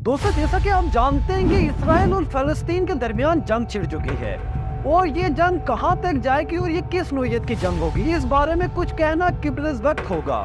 दोस्तों, जैसा कि आप जानते हैं कि इसराइल और फलस्तीन के दरमियान जंग छिड़ चुकी है और ये जंग कहां तक जाएगी और ये किस नौयत की जंग होगी, इस बारे में कुछ कहना किबलस वक्त होगा।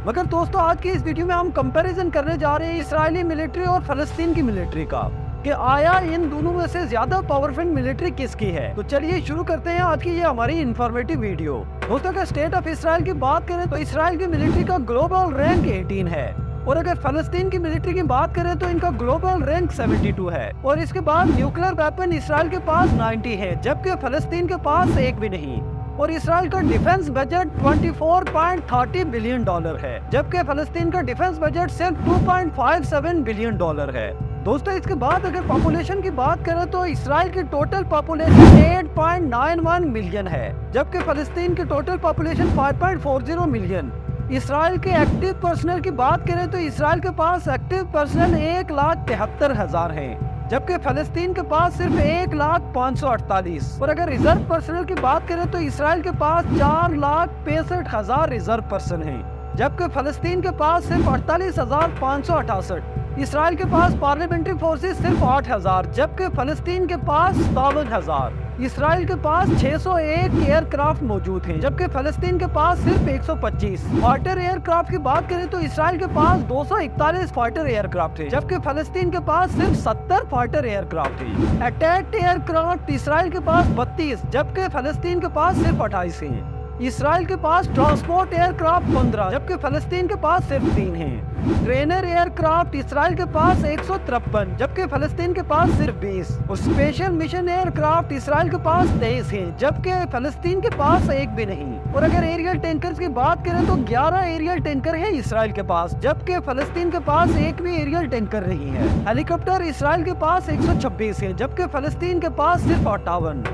मगर दोस्तों, आज की इस वीडियो में हम कंपैरिजन करने जा रहे हैं इसराइली मिलिट्री और फलस्तीन की मिलिट्री का, कि आया इन दोनों में से ज्यादा पावरफुल मिलिट्री किसकी है। तो चलिए शुरू करते हैं आज की ये हमारी इंफॉर्मेटिव वीडियो। दोस्तों, अगर स्टेट ऑफ इसराइल की बात करें तो इसराइल की मिलिट्री का ग्लोबल रैंक 18 है और अगर फलस्तीन की मिलिट्री की बात करें तो इनका ग्लोबल रैंक 72 है। और इसके बाद न्यूक्लियर वेपन इसराइल के पास 90 है, जबकि फलस्तीन के पास एक भी नहीं। और इसराइल का डिफेंस बजट 24.30 बिलियन डॉलर है, जबकि फलस्तीन का डिफेंस बजट सिर्फ 2.57 बिलियन डॉलर है। दोस्तों, इसके बाद अगर पॉपुलेशन की बात करें तो इसराइल की टोटल पॉपुलेशन 8.91 मिलियन है, जबकि फलस्तीन की टोटल पॉपुलेशन 5.40 मिलियन। इसराइल के एक्टिव पर्सनल की बात करें तो इसराइल के पास एक्टिव पर्सनल 1,73,000 हैं, जबकि फलस्तीन के पास सिर्फ 1,548। और अगर रिजर्व पर्सनल की बात करें तो इसराइल के पास 4,65,000 रिजर्व पर्सन हैं, जबकि फलस्तीन के पास सिर्फ 48,568। इसराइल के पास पार्लियामेंट्री फोर्सेस सिर्फ 8,000, जबकि फलस्तीन के पास 57,000। इसराइल के पास 601 एयरक्राफ्ट मौजूद हैं, जबकि फलस्तीन के पास सिर्फ 125। फाइटर एयरक्राफ्ट की बात करें तो इसराइल के पास 241 फाइटर एयरक्राफ्ट है, जबकि फलस्तीन के पास सिर्फ 70 फाइटर एयरक्राफ्ट है। अटैक एयरक्राफ्ट इसराइल के पास 32, जबकि फलस्तीन के पास सिर्फ 28 हैं। इसराइल के पास ट्रांसपोर्ट एयरक्राफ्ट 15, जबकि फलस्तीन के पास सिर्फ 3 हैं। ट्रेनर एयरक्राफ्ट इसराइल के पास 153, जबकि फलस्तीन के पास सिर्फ 20। और स्पेशल मिशन एयरक्राफ्ट इसराइल के पास 23 हैं, जबकि फलस्तीन के पास एक भी नहीं। और अगर एरियल टैंकर्स की बात करें तो 11 एरियल टैंकर है इसराइल के पास, जबकि फलस्तीन के पास एक भी एरियल टैंकर नहीं है। हेलीकॉप्टर इसराइल के पास 126 है, जबकि फलस्तीन के पास सिर्फ 58।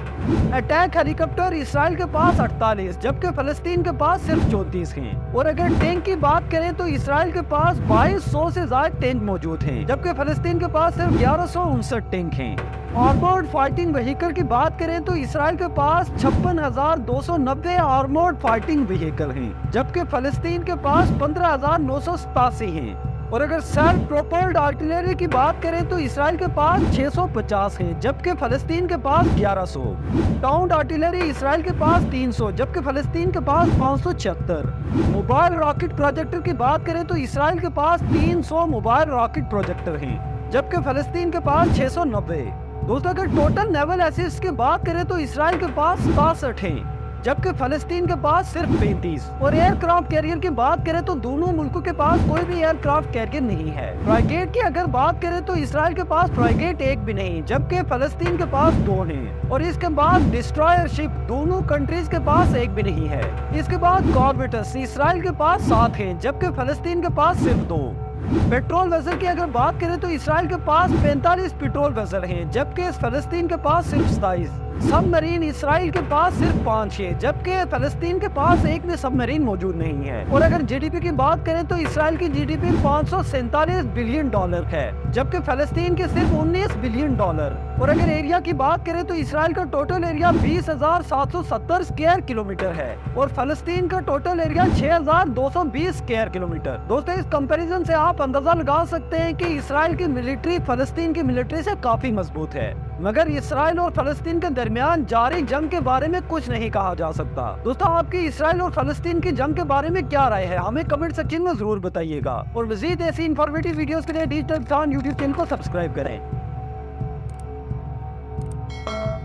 अटैक हेलीकॉप्टर इसराइल के पास 48, जबकि फलस्तीन के पास सिर्फ 34 हैं। और अगर टैंक की बात करें तो इसराइल के पास 2200 से ज्यादा टैंक मौजूद हैं, जबकि फलस्तीन के पास सिर्फ 1159 टैंक हैं। आर्मर्ड फाइटिंग व्हीकल की बात करें तो इसराइल के पास 56,290 आर्मर्ड फाइटिंग व्हीकल हैं, जबकि फलस्तीन के पास 15,987 हैं। और अगर सेल्फ प्रोपेल्ड आर्टिलरी की बात करें तो इसराइल के पास 650 हैं, जबकि फलस्तीन के पास 1100। टाउन्ड आर्टिलरी इसराइल के पास 300, जबकि फलस्तीन के पास 576। मोबाइल रॉकेट प्रोजेक्टर की बात करें तो इसराइल के पास 300 मोबाइल रॉकेट प्रोजेक्टर हैं, जबकि फलस्तीन के पास 690। दोस्तों, अगर टोटल नेवल एसिस्ट की बात करें तो इसराइल के पास 67 हैं, जबकि फलस्तीन के पास सिर्फ 35। और एयरक्राफ्ट कैरियर की बात करें तो दोनों मुल्कों के पास कोई भी एयरक्राफ्ट कैरियर नहीं है। फ्राइगेट की अगर बात करें तो इसराइल के पास फ्राइगेट एक भी नहीं, जबकि फलस्तीन के पास 2 हैं। और इसके बाद डिस्ट्रॉयर शिप दोनों कंट्रीज के पास एक भी नहीं है। इसके बाद कॉर्वेट्स इसराइल के पास 7 हैं, जबकि फलस्तीन के पास सिर्फ 2। पेट्रोल वेसल की अगर बात करें तो इसराइल के पास 45 पेट्रोल वेसल हैं, जबकि फलस्तीन के पास सिर्फ 27। सबमरीन इसराइल के पास सिर्फ 5 है, जबकि फलस्तीन के पास एक भी सबमरीन मौजूद नहीं है। और अगर जीडीपी की बात करें तो इसराइल की जीडीपी 547 बिलियन डॉलर है, जबकि फलस्तीन के सिर्फ 19 बिलियन डॉलर। और अगर एरिया की बात करें तो इसराइल का टोटल एरिया 20,770 स्क्वायर किलोमीटर है और फलस्तीन का टोटल एरिया 6,220 स्क्वायर किलोमीटर। दोस्तों, इस कंपैरिजन से आप अंदाजा लगा सकते हैं कि इसराइल की मिलिट्री फलस्तीन की मिलिट्री से काफी मजबूत है, मगर इसराइल और फलस्तीन के दरमियान जारी जंग के बारे में कुछ नहीं कहा जा सकता। दोस्तों, आपकी इसराइल और फलस्तीन की जंग के बारे में क्या राय है, हमें कमेंट सेक्शन में जरूर बताइएगा। और मजीद ऐसी इंफॉर्मेटिव वीडियोस के लिए डिजिटल किसान यूट्यूब चैनल को सब्सक्राइब करें।